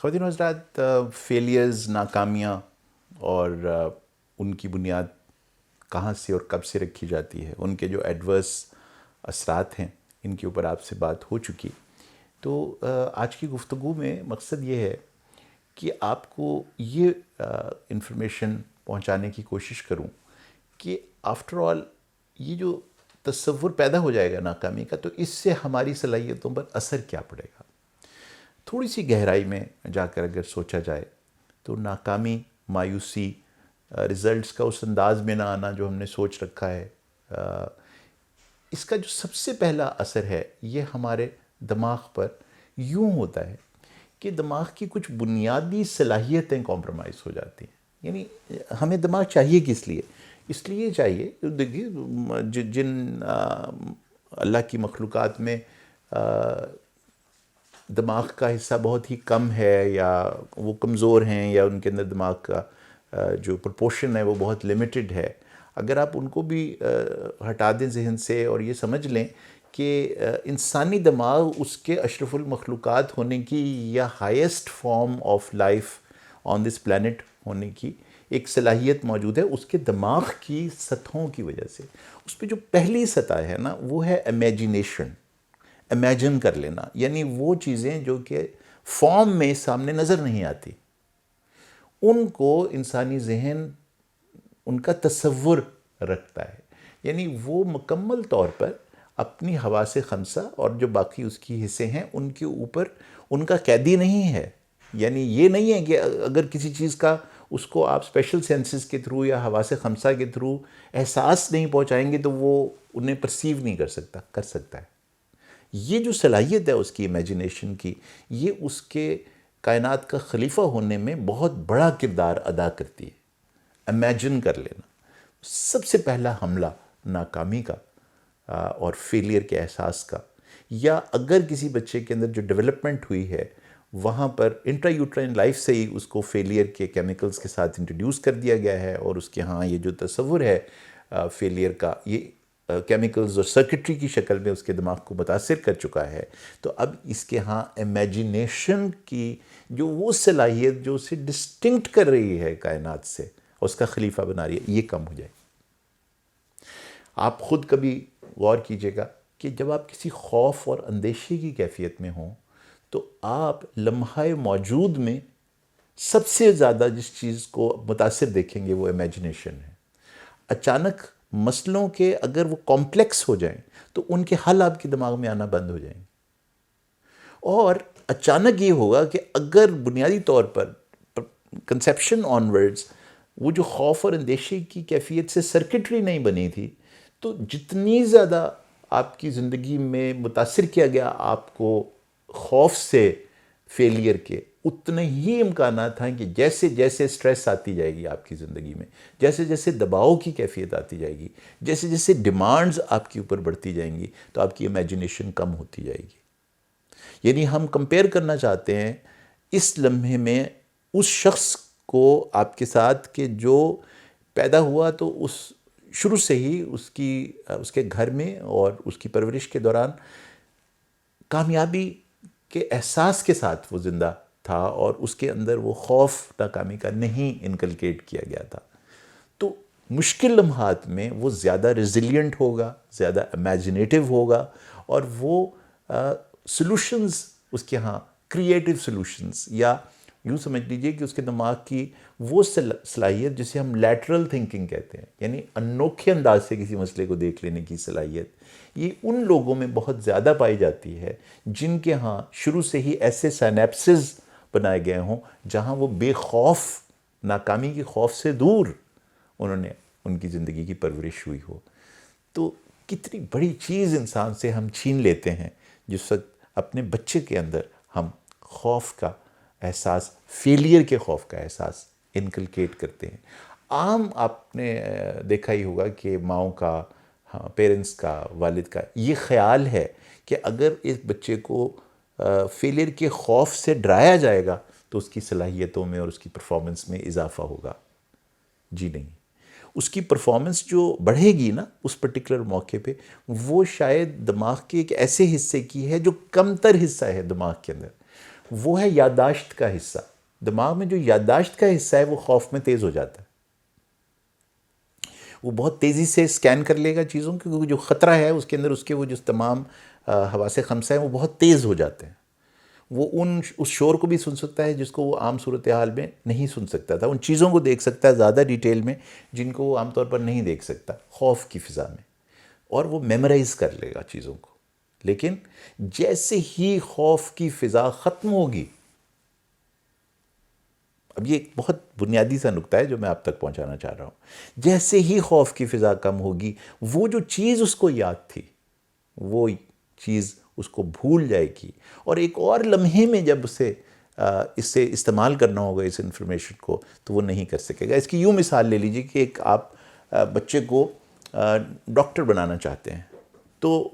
خواتین و حضرات، فیلیئرز، ناکامیاں اور ان کی بنیاد کہاں سے اور کب سے رکھی جاتی ہے، ان کے جو ایڈورس اثرات ہیں، ان کے اوپر آپ سے بات ہو چکی. تو آج کی گفتگو میں مقصد یہ ہے کہ آپ کو یہ انفارمیشن پہنچانے کی کوشش کروں کہ آفٹر آل یہ جو تصور پیدا ہو جائے گا ناکامی کا، تو اس سے ہماری صلاحیتوں پر اثر کیا پڑے گا. تھوڑی سی گہرائی میں جا کر اگر سوچا جائے تو ناکامی، مایوسی، رزلٹس کا اس انداز میں نہ آنا جو ہم نے سوچ رکھا ہے، اس کا جو سب سے پہلا اثر ہے یہ ہمارے دماغ پر یوں ہوتا ہے کہ دماغ کی کچھ بنیادی صلاحیتیں کمپرومائز ہو جاتی ہیں. یعنی ہمیں دماغ چاہیے کس لیے؟ اس لیے چاہیے، دیکھیے جن اللہ کی مخلوقات میں دماغ کا حصہ بہت ہی کم ہے، یا وہ کمزور ہیں، یا ان کے اندر دماغ کا جو پرپورشن ہے وہ بہت لمیٹڈ ہے، اگر آپ ان کو بھی ہٹا دیں ذہن سے اور یہ سمجھ لیں کہ انسانی دماغ اس کے اشرف المخلوقات ہونے کی یا highest form of life on this planet ہونے کی ایک صلاحیت موجود ہے، اس کے دماغ کی سطحوں کی وجہ سے. اس پہ جو پہلی سطح ہے نا، وہ ہے امیجینیشن، امیجن کر لینا. یعنی وہ چیزیں جو کہ فارم میں سامنے نظر نہیں آتی، ان کو انسانی ذہن ان کا تصور رکھتا ہے. یعنی وہ مکمل طور پر اپنی حواس خمسہ اور جو باقی اس کی حصے ہیں ان کے اوپر ان کا قیدی نہیں ہے. یعنی یہ نہیں ہے کہ اگر کسی چیز کا اس کو آپ اسپیشل سینسز کے تھرو یا حواس خمسہ کے تھرو احساس نہیں پہنچائیں گے تو وہ انہیں پرسیو نہیں کر سکتا ہے. یہ جو صلاحیت ہے اس کی امیجنیشن کی، یہ اس کے کائنات کا خلیفہ ہونے میں بہت بڑا کردار ادا کرتی ہے. امیجن کر لینا سب سے پہلا حملہ ناکامی کا اور فیلئر کے احساس کا. یا اگر کسی بچے کے اندر جو ڈیولپمنٹ ہوئی ہے وہاں پر انٹرا یوٹرائن لائف سے ہی اس کو فیلئر کے کیمیکلز کے ساتھ انٹروڈیوس کر دیا گیا ہے، اور اس کے ہاں یہ جو تصور ہے فیلئر کا، یہ کیمیکلز اور سرکٹری کی شکل میں اس کے دماغ کو متاثر کر چکا ہے. تو اب اس کے ہاں امیجنیشن کی جو وہ صلاحیت جو اسے ڈسٹنکٹ کر رہی ہے کائنات سے، اس کا خلیفہ بنا رہی ہے، یہ کم ہو جائے. آپ خود کبھی غور کیجئے گا کہ جب آپ کسی خوف اور اندیشے کی کیفیت میں ہوں تو آپ لمحہ موجود میں سب سے زیادہ جس چیز کو متاثر دیکھیں گے وہ امیجنیشن ہے. اچانک مسئلوں کے اگر وہ کمپلیکس ہو جائیں تو ان کے حل آپ کے دماغ میں آنا بند ہو جائیں گے. اور اچانک یہ ہوگا کہ اگر بنیادی طور پر کنسیپشن آنورڈز وہ جو خوف اور اندیشے کی کیفیت سے سرکٹری نہیں بنی تھی، تو جتنی زیادہ آپ کی زندگی میں متاثر کیا گیا آپ کو خوف سے فیلئر کے، اتنے ہی امکانات ہیں کہ جیسے جیسے سٹریس آتی جائے گی آپ کی زندگی میں، جیسے جیسے دباؤ کی کیفیت آتی جائے گی، جیسے جیسے ڈیمانڈز آپ کے اوپر بڑھتی جائیں گی، تو آپ کی امیجنیشن کم ہوتی جائے گی. یعنی ہم کمپیئر کرنا چاہتے ہیں اس لمحے میں اس شخص کو آپ کے ساتھ کہ جو پیدا ہوا تو اس شروع سے ہی اس کے گھر میں اور اس کی پرورش کے دوران کامیابی کے احساس کے ساتھ وہ زندہ تھا، اور اس کے اندر وہ خوف ناکامی کا نہیں انکلکیٹ کیا گیا تھا. تو مشکل لمحات میں وہ زیادہ ریزیلینٹ ہوگا، زیادہ امیجنیٹو ہوگا، اور وہ سلوشنز اس کے ہاں کریٹیو سلوشنز، یا یوں سمجھ لیجئے کہ اس کے دماغ کی وہ صلاحیت جسے ہم لیٹرل تھنکنگ کہتے ہیں، یعنی انوکھے انداز سے کسی مسئلے کو دیکھ لینے کی صلاحیت، یہ ان لوگوں میں بہت زیادہ پائی جاتی ہے جن کے ہاں شروع سے ہی ایسے سینیپسز بنائے گئے ہوں جہاں وہ بے خوف، ناکامی کے خوف سے دور ان کی زندگی کی پرورش ہوئی ہو. تو کتنی بڑی چیز انسان سے ہم چھین لیتے ہیں جس وقت اپنے بچے کے اندر ہم خوف کا احساس، فیلئر کے خوف کا احساس انکلکیٹ کرتے ہیں. عام آپ نے دیکھا ہی ہوگا کہ ماؤں کا، پیرنٹس کا، والد کا یہ خیال ہے کہ اگر اس بچے کو فیلئر کے خوف سے ڈرایا جائے گا تو اس کی صلاحیتوں میں اور اس کی پرفارمنس میں اضافہ ہوگا. جی نہیں، اس کی پرفارمنس جو بڑھے گی نا اس پرٹیکولر موقع پہ، وہ شاید دماغ کے ایک ایسے حصے کی ہے جو کم تر حصہ ہے دماغ کے اندر. وہ ہے یادداشت کا حصہ. دماغ میں جو یادداشت کا حصہ ہے وہ خوف میں تیز ہو جاتا ہے. وہ بہت تیزی سے اسکین کر لے گا چیزوں کی، کیونکہ جو خطرہ ہے اس کے اندر اس کے وہ جو تمام حواس خمسہ ہیں وہ بہت تیز ہو جاتے ہیں. وہ اس شور کو بھی سن سکتا ہے جس کو وہ عام صورتحال میں نہیں سن سکتا تھا. ان چیزوں کو دیکھ سکتا ہے زیادہ ڈیٹیل میں جن کو وہ عام طور پر نہیں دیکھ سکتا خوف کی فضا میں، اور وہ میمورائز کر لے گا چیزوں کو. لیکن جیسے ہی خوف کی فضا ختم ہوگی، اب یہ ایک بہت بنیادی سا نکتہ ہے جو میں آپ تک پہنچانا چاہ رہا ہوں، جیسے ہی خوف کی فضا کم ہوگی، وہ جو چیز اس کو یاد تھی وہ چیز اس کو بھول جائے گی، اور ایک اور لمحے میں جب اس سے استعمال کرنا ہوگا اس انفارمیشن کو تو وہ نہیں کر سکے گا. اس کی یوں مثال لے لیجیے کہ ایک آپ بچے کو ڈاکٹر بنانا چاہتے ہیں، تو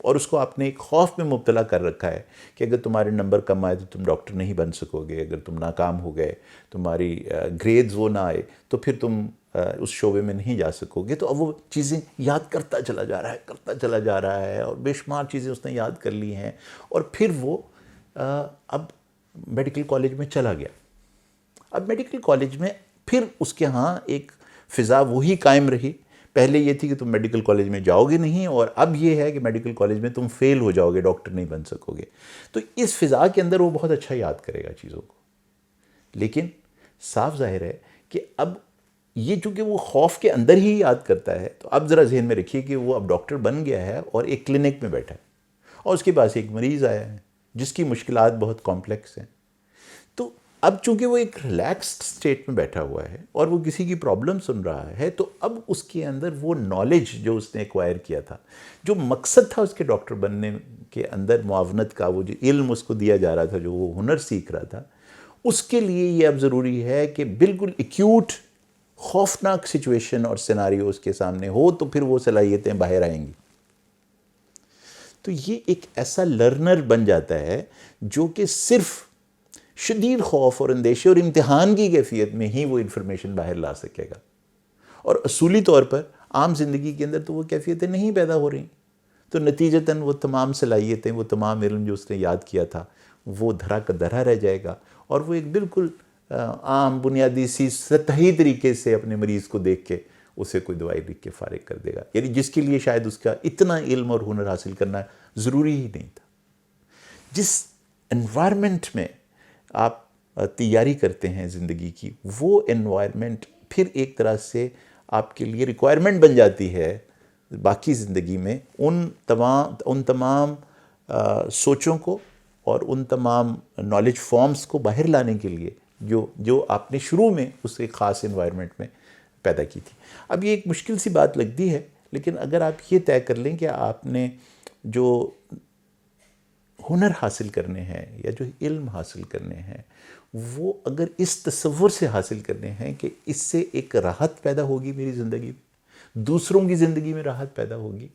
اور اس کو آپ نے ایک خوف میں مبتلا کر رکھا ہے کہ اگر تمہارے نمبر کم آئے تو تم ڈاکٹر نہیں بن سکو گے، اگر تم ناکام ہو گئے، تمہاری گریڈز وہ نہ آئے تو پھر تم اس شعبے میں نہیں جا سکو گے. تو اب وہ چیزیں یاد کرتا چلا جا رہا ہے اور بے شمار چیزیں اس نے یاد کر لی ہیں، اور پھر وہ اب میڈیکل کالج میں چلا گیا. اب میڈیکل کالج میں پھر اس کے ہاں ایک فضا وہی قائم رہی. پہلے یہ تھی کہ تم میڈیکل کالج میں جاؤ گے نہیں، اور اب یہ ہے کہ میڈیکل کالج میں تم فیل ہو جاؤ گے، ڈاکٹر نہیں بن سکو گے. تو اس فضا کے اندر وہ بہت اچھا یاد کرے گا چیزوں کو. لیکن صاف ظاہر ہے کہ اب یہ چونکہ وہ خوف کے اندر ہی یاد کرتا ہے، تو اب ذرا ذہن میں رکھیے کہ وہ اب ڈاکٹر بن گیا ہے اور ایک کلینک میں بیٹھا ہے، اور اس کے پاس ایک مریض آیا ہے جس کی مشکلات بہت کمپلیکس ہیں. تو اب چونکہ وہ ایک ریلیکسڈ اسٹیٹ میں بیٹھا ہوا ہے اور وہ کسی کی پرابلم سن رہا ہے، تو اب اس کے اندر وہ نالج جو اس نے ایکوائر کیا تھا، جو مقصد تھا اس کے ڈاکٹر بننے کے اندر معاونت کا، وہ جو علم اس کو دیا جا رہا تھا، جو وہ ہنر سیکھ رہا تھا، اس کے لیے یہ اب ضروری ہے کہ بالکل ایکیوٹ خوفناک سچویشن اور سیناریو اس کے سامنے ہو تو پھر وہ صلاحیتیں باہر آئیں گی. تو یہ ایک ایسا لرنر بن جاتا ہے جو کہ صرف شدید خوف اور اندیشے اور امتحان کی کیفیت میں ہی وہ انفارمیشن باہر لا سکے گا، اور اصولی طور پر عام زندگی کے اندر تو وہ کیفیتیں نہیں پیدا ہو رہی. تو نتیجتاً وہ تمام صلاحیتیں، وہ تمام علم جو اس نے یاد کیا تھا وہ دھرا کا دھرا رہ جائے گا، اور وہ ایک بالکل عام بنیادی سی سطحی طریقے سے اپنے مریض کو دیکھ کے اسے کوئی دوائی لکھ کے فارغ کر دے گا، یعنی جس کے لیے شاید اس کا اتنا علم اور ہنر حاصل کرنا ضروری ہی نہیں تھا. جس انوائرمنٹ میں آپ تیاری کرتے ہیں زندگی کی، وہ انوائرمنٹ پھر ایک طرح سے آپ کے لیے ریکوائرمنٹ بن جاتی ہے باقی زندگی میں ان تمام سوچوں کو اور ان تمام نالج فارمز کو باہر لانے کے لیے جو آپ نے شروع میں اس ایک خاص انوائرمنٹ میں پیدا کی تھی. اب یہ ایک مشکل سی بات لگتی ہے، لیکن اگر آپ یہ طے کر لیں کہ آپ نے جو ہنر حاصل کرنے ہیں یا جو علم حاصل کرنے ہیں، وہ اگر اس تصور سے حاصل کرنے ہیں کہ اس سے ایک راحت پیدا ہوگی میری زندگی میں، دوسروں کی زندگی میں راحت پیدا ہوگی،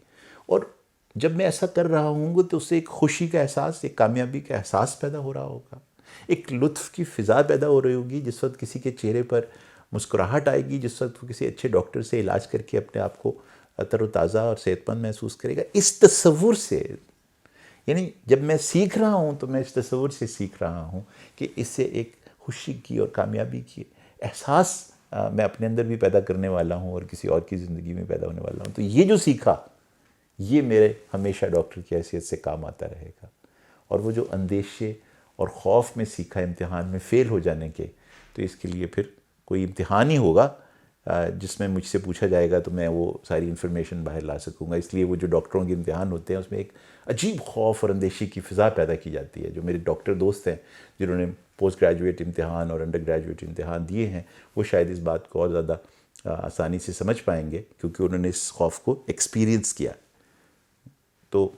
اور جب میں ایسا کر رہا ہوں گا تو اس سے ایک خوشی کا احساس، ایک کامیابی کا احساس پیدا ہو رہا ہوگا، ایک لطف کی فضا پیدا ہو رہی ہوگی. جس وقت کسی کے چہرے پر مسکراہٹ آئے گی، جس وقت وہ کسی اچھے ڈاکٹر سے علاج کر کے اپنے آپ کو تر و تازہ اور صحت مند محسوس کرے گا، اس تصور سے، یعنی جب میں سیکھ رہا ہوں تو میں اس تصور سے سیکھ رہا ہوں کہ اس سے ایک خوشی کی اور کامیابی کی احساس میں اپنے اندر بھی پیدا کرنے والا ہوں اور کسی اور کی زندگی میں پیدا ہونے والا ہوں. تو یہ جو سیکھا یہ میرے ہمیشہ ڈاکٹر کی حیثیت سے کام آتا رہے گا. اور وہ جو اندیشے اور خوف میں سیکھا امتحان میں فیل ہو جانے کے، تو اس کے لیے پھر کوئی امتحان ہی ہوگا جس میں مجھ سے پوچھا جائے گا تو میں وہ ساری انفارمیشن باہر لا سکوں گا. اس لیے وہ جو ڈاکٹروں کے امتحان ہوتے ہیں اس میں ایک عجیب خوف اور اندیشی کی فضا پیدا کی جاتی ہے. جو میرے ڈاکٹر دوست ہیں جنہوں نے پوسٹ گریجویٹ امتحان اور انڈر گریجویٹ امتحان دیے ہیں، وہ شاید اس بات کو اور زیادہ آسانی سے سمجھ پائیں گے کیونکہ انہوں نے اس خوف کو ایکسپیرینس کیا. تو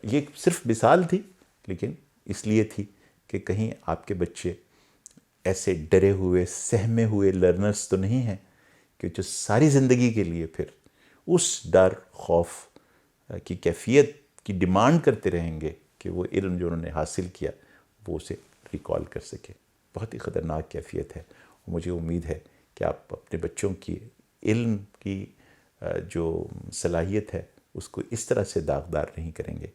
یہ صرف مثال تھی، لیکن اس لیے تھی کہ کہیں آپ کے بچے ایسے ڈرے ہوئے سہمے ہوئے لرنرز تو نہیں ہیں کہ جو ساری زندگی کے لیے پھر اس ڈر خوف کی کیفیت کی ڈیمانڈ کرتے رہیں گے کہ وہ علم جو انہوں نے حاصل کیا وہ اسے ریکال کر سکے. بہت ہی خطرناک کیفیت ہے. مجھے امید ہے کہ آپ اپنے بچوں کی علم کی جو صلاحیت ہے اس کو اس طرح سے داغدار نہیں کریں گے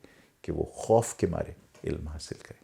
کہ وہ خوف کے مارے علم حاصل کریں.